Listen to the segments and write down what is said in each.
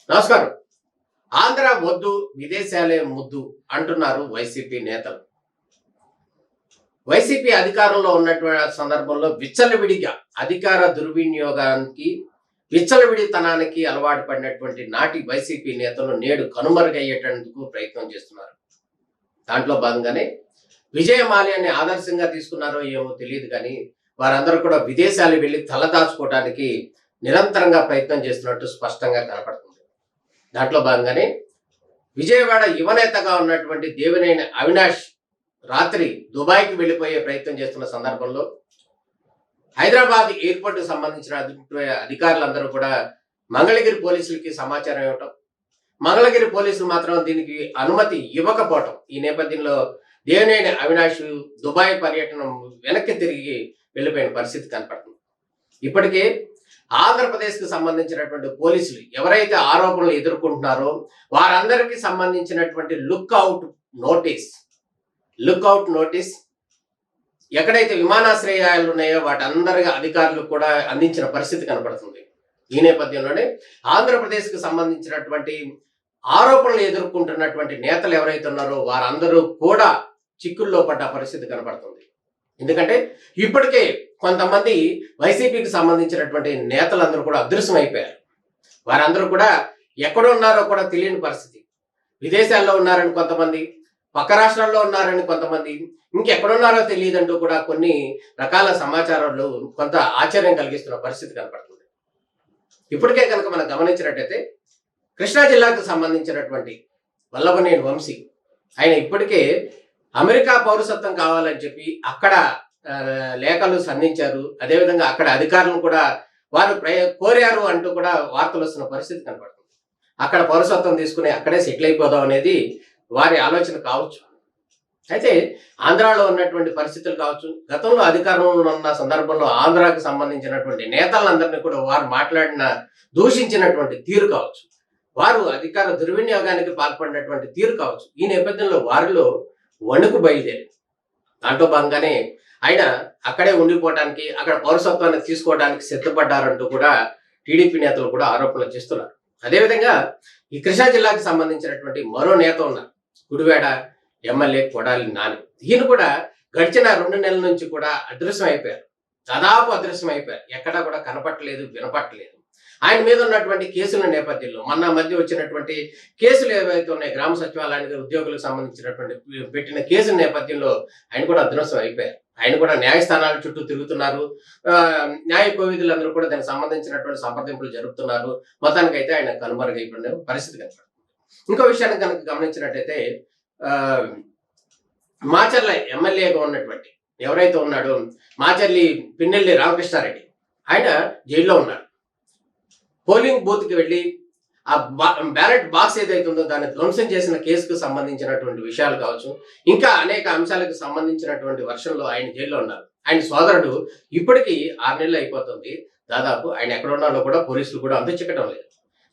నమస్కారం. ఆంధ్ర వద్దు విదేశాలే ముద్దు అంటున్నారు వైసీపీ నేతలు. వైసీపీ అధికారంలో ఉన్నటువంటి సందర్భంలో విచ్చలవిడిగా అధికార దుర్వినియోగానికి విచ్చలవిడితనానికి అలవాటు పడినటువంటి నాటి వైసీపీ నేతలు నేడు కనుమరుగయ్యేటందుకు ప్రయత్నం చేస్తున్నారు. దాంట్లో భాగంగానే విజయమాల్యాన్ని ఆదర్శంగా తీసుకున్నారో ఏమో తెలియదు, కానీ వారందరూ కూడా విదేశాలు వెళ్ళి తలదాచుకోవడానికి నిరంతరంగా ప్రయత్నం చేస్తున్నట్టు స్పష్టంగా కనపడుతుంది. దాంట్లో భాగంగానే విజయవాడ యువనేతగా ఉన్నటువంటి దేవినేని అవినాష్ రాత్రి దుబాయ్కి వెళ్ళిపోయే ప్రయత్నం చేస్తున్న సందర్భంలో హైదరాబాద్ ఎయిర్పోర్ట్ కు సంబంధించిన అధికారులందరూ కూడా మంగళగిరి పోలీసులకి సమాచారం ఇవ్వటం, మంగళగిరి పోలీసులు మాత్రం దీనికి అనుమతి ఇవ్వకపోవటం, ఈ నేపథ్యంలో దేవినేని అవినాష్ దుబాయ్ పర్యటన వెనక్కి తిరిగి వెళ్ళిపోయిన పరిస్థితి కనపడుతుంది. ఇప్పటికే ఆంధ్రప్రదేశ్కి సంబంధించినటువంటి పోలీసులు ఎవరైతే ఆరోపణలు ఎదుర్కొంటున్నారో వారందరికీ సంబంధించినటువంటి లుక్అవుట్ నోటీస్ ఎక్కడైతే విమానాశ్రయాలు ఉన్నాయో వాటందరి అధికారులు కూడా అందించిన పరిస్థితి కనపడుతుంది. ఈ నేపథ్యంలోనే ఆంధ్రప్రదేశ్కి సంబంధించినటువంటి ఆరోపణలు ఎదుర్కొంటున్నటువంటి నేతలు ఎవరైతే ఉన్నారో వారందరూ కూడా చిక్కుల్లో పడ్డ పరిస్థితి కనపడుతుంది. ఎందుకంటే ఇప్పటికే కొంతమంది వైసీపీకి సంబంధించినటువంటి నేతలందరూ కూడా అదృశ్యం అయిపోయారు. వారందరూ కూడా ఎక్కడ ఉన్నారో కూడా తెలియని పరిస్థితి. విదేశాల్లో ఉన్నారని కొంతమంది, పక్క రాష్ట్రాల్లో ఉన్నారని కొంతమంది, ఇంకెక్కడున్నారో తెలియదంటూ కూడా కొన్ని రకాల సమాచారాలు కొంత ఆశ్చర్యం కలిగిస్తున్న పరిస్థితి కనపడుతుంది. ఇప్పటికే కనుక మనం గమనించినట్టయితే కృష్ణా జిల్లాకు సంబంధించినటువంటి వల్లభనేని వంశీ ఆయన ఇప్పటికే అమెరికా పౌరసత్వం కావాలని చెప్పి అక్కడ లేఖలు సంధించారు. అదేవిధంగా అక్కడ అధికారులను కూడా వారు కోరారు అంటూ కూడా వార్తలు వస్తున్న పరిస్థితి కనపడుతుంది. అక్కడ పౌరసత్వం తీసుకుని అక్కడే సెటిల్ అయిపోదాం అనేది వారి ఆలోచన కావచ్చు. అయితే ఆంధ్రాలో ఉన్నటువంటి పరిస్థితులు కావచ్చు, గతంలో అధికారంలో ఉన్న సందర్భంలో ఆంధ్రాకి సంబంధించినటువంటి నేతలందరినీ కూడా వారు దూషించినటువంటి తీరు కావచ్చు, వారు అధికార దుర్వినియోగానికి పాల్పడినటువంటి తీరు కావచ్చు, ఈ నేపథ్యంలో వారిలో వణుకు బయలుదేరింది. దాంట్లో భాగంగానే ఆయన అక్కడే ఉండిపోవడానికి, అక్కడ పౌరసత్వాన్ని తీసుకోవడానికి సిద్ధపడ్డారంటూ కూడా టీడీపీ నేతలు కూడా ఆరోపణలు చేస్తున్నారు. అదేవిధంగా ఈ కృష్ణా జిల్లాకు సంబంధించినటువంటి మరో నేత ఉన్నారు, గుడివాడ ఎమ్మెల్యే కొడాలి నాని. ఈయన కూడా గడిచిన 2 నెలల నుంచి కూడా అదృశ్యం అయిపోయారు, దాదాపు అదృశ్యం అయిపోయారు. ఎక్కడా కూడా కనపట్టలేదు, వినపట్టలేదు. ఆయన మీద ఉన్నటువంటి కేసుల నేపథ్యంలో మొన్న మధ్య వచ్చినటువంటి కేసులు ఏవైతే ఉన్నాయి, గ్రామ సచివాలయానికి ఉద్యోగులకు సంబంధించినటువంటి పెట్టిన కేసుల నేపథ్యంలో ఆయన కూడా అదృశ్యం అయిపోయారు. ఆయన కూడా న్యాయస్థానాల చుట్టూ తిరుగుతున్నారు. న్యాయ కోవిధులందరూ కూడా దానికి సంబంధించినటువంటి సంప్రదింపులు జరుపుతున్నారు. మొత్తానికైతే ఆయన కనుమరుగైపోయిన పరిస్థితి కనపడుతుంది. ఇంకో విషయాన్ని కనుక గమనించినట్టయితే మాచర్ల ఎమ్మెల్యేగా ఉన్నటువంటి ఎవరైతే ఉన్నాడో మాచర్లి పిన్నెల్లి రామకృష్ణారెడ్డి, ఆయన జైల్లో ఉన్నాడు. పోలింగ్ బూత్కి వెళ్ళి ఆ బ్యాలెట్ బాక్స్ ఏదైతే ఉందో దాన్ని ధ్వంసం చేసిన కేసుకు సంబంధించినటువంటి విషయాలు కావచ్చు, ఇంకా అనేక అంశాలకు సంబంధించినటువంటి వర్షంలో ఆయన జైల్లో ఉన్నారు. ఆయన సోదరుడు ఇప్పటికీ 6 నెలలు అయిపోతుంది దాదాపు. ఆయన ఎక్కడ ఉన్నాడో కూడా పోలీసులు కూడా చిక్కటం లేదు.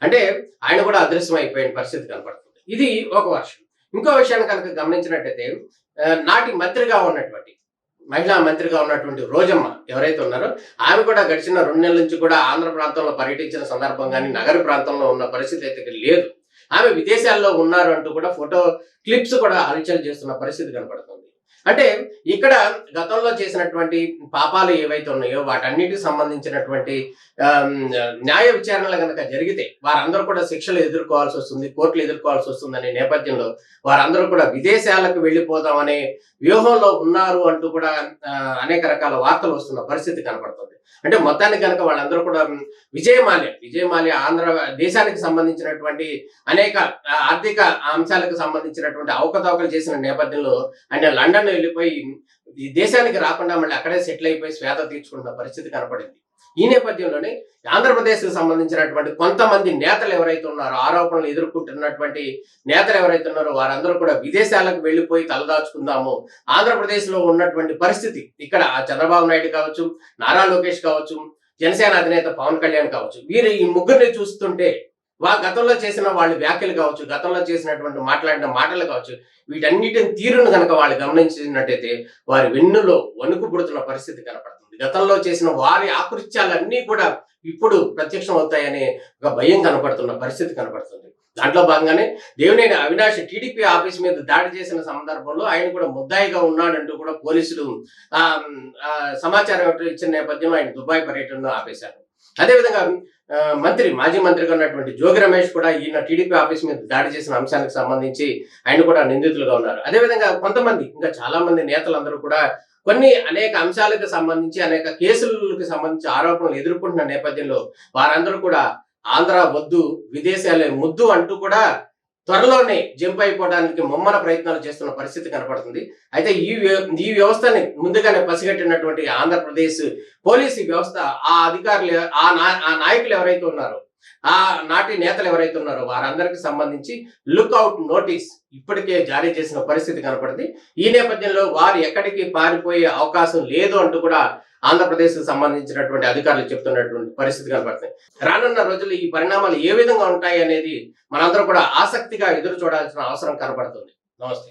అంటే ఆయన కూడా అదృశ్యం అయిపోయిన పరిస్థితి కనపడుతుంది. ఇది ఒక వర్షం. ఇంకో విషయాన్ని కనుక గమనించినట్టయితే నాటి మహిళా మంత్రిగా ఉన్నటువంటి రోజమ్మ ఎవరైతే ఉన్నారో ఆమె కూడా గడిచిన 2 నెలల నుంచి కూడా ఆంధ్ర ప్రాంతంలో పర్యటించిన సందర్భం కానీ నగర ప్రాంతంలో ఉన్న పరిస్థితి అయితే లేదు. ఆమె విదేశాల్లో ఉన్నారు అంటూ కూడా ఫోటో క్లిప్స్ కూడా హల్చల్ చేస్తున్న పరిస్థితి కనపడుతుంది. అంటే ఇక్కడ గతంలో చేసినటువంటి పాపాలు ఏవైతే ఉన్నాయో వాటన్నిటికి సంబంధించినటువంటి న్యాయ విచారణలు కనుక జరిగితే వారందరూ కూడా శిక్షలు ఎదుర్కోవాల్సి వస్తుంది, కోర్టులు ఎదుర్కోవాల్సి వస్తుంది అనే నేపథ్యంలో వారందరూ కూడా విదేశాలకు వెళ్ళిపోదామనే వ్యూహంలో ఉన్నారు అంటూ కూడా అనేక రకాల వార్తలు వస్తున్న పరిస్థితి కనపడుతుంది. అంటే మొత్తానికి కనుక వాళ్ళందరూ కూడా విజయమాల్య ఆంధ్ర దేశానికి సంబంధించినటువంటి అనేక ఆర్థిక అంశాలకు సంబంధించినటువంటి అవకతవకలు చేసిన నేపథ్యంలో ఆయన లండన్ వెళ్ళిపోయి ఈ దేశానికి రాకుండా మళ్ళీ అక్కడే సెటిల్ అయిపోయి స్వేద తీర్చుకుంటున్న పరిస్థితి కనపడింది. ఈ నేపథ్యంలోనే ఆంధ్రప్రదేశ్కి సంబంధించినటువంటి కొంతమంది నేతలు ఎవరైతే ఉన్నారో, ఆరోపణలు ఎదుర్కొంటున్నటువంటి నేతలు ఎవరైతే ఉన్నారో వారందరూ కూడా విదేశాలకు వెళ్ళిపోయి తలదాచుకుందాము, ఆంధ్రప్రదేశ్లో ఉన్నటువంటి పరిస్థితి ఇక్కడ చంద్రబాబు నాయుడు కావచ్చు, నారా లోకేష్ కావచ్చు, జనసేన అధినేత పవన్ కళ్యాణ్ కావచ్చు, వీరు ఈ ముగ్గురిని చూస్తుంటే గతంలో చేసిన వాళ్ళ వ్యాఖ్యలు కావచ్చు, గతంలో చేసినటువంటి మాట్లాడిన మాటలు కావచ్చు, వీటన్నిటిని తీరును కనుక వాళ్ళు గమనించినట్టయితే వారి వెన్నులో వణుకు పుడుతున్న పరిస్థితి కనపడుతుంది. గతంలో చేసిన వారి ఆకృత్యాలన్నీ కూడా ఇప్పుడు ప్రత్యక్షం అవుతాయనే ఒక భయం కనపడుతున్న పరిస్థితి కనపడుతుంది. దాంట్లో భాగంగానే దేవినేని అవినాష్ టీడీపీ ఆఫీస్ మీద దాడి చేసిన సందర్భంలో ఆయన కూడా ముద్దాయిగా ఉన్నాడంటూ కూడా పోలీసులు సమాచారం ఇచ్చిన నేపథ్యంలో ఆయన దుబాయ్ పర్యటనను ఆపేశారు. అదేవిధంగా మాజీ మంత్రిగా ఉన్నటువంటి జోగి రమేష్ కూడా ఈయన టీడీపీ ఆఫీస్ మీద దాడి చేసిన అంశానికి సంబంధించి ఆయన కూడా నిందితులుగా ఉన్నారు. అదేవిధంగా కొంతమంది ఇంకా చాలా మంది నేతలందరూ కూడా అనేక అంశాలకు సంబంధించి అనేక కేసులకు సంబంధించి ఆరోపణలు ఎదుర్కొంటున్న నేపథ్యంలో వారందరూ కూడా ఆంధ్ర వద్దు విదేశాలే ముద్దు అంటూ కూడా త్వరలోనే జంప్ అయిపోవడానికి ముమ్మర ప్రయత్నాలు చేస్తున్న పరిస్థితి కనపడుతుంది. అయితే ఈ వ్యవస్థని ముందుగానే పసిగట్టినటువంటి ఆంధ్రప్రదేశ్ పోలీసు వ్యవస్థ ఆ అధికారులు ఆ నాయకులు ఎవరైతే ఉన్నారో ఆ నాటి నేతలు ఎవరైతే ఉన్నారో వారందరికి సంబంధించి లుక్అవుట్ నోటీస్ ఇప్పటికే జారీ చేసిన పరిస్థితి కనపడింది. ఈ నేపథ్యంలో వారు ఎక్కడికి పారిపోయే అవకాశం లేదు అంటూ కూడా ఆంధ్రప్రదేశ్ కు సంబంధించినటువంటి అధికారులు చెప్తున్నటువంటి పరిస్థితి కనపడుతుంది. రానున్న రోజుల్లో ఈ పరిణామాలు ఏ విధంగా ఉంటాయి అనేది మనందరం కూడా ఆసక్తిగా ఎదురు చూడాల్సిన అవసరం కనపడుతుంది. నమస్తే.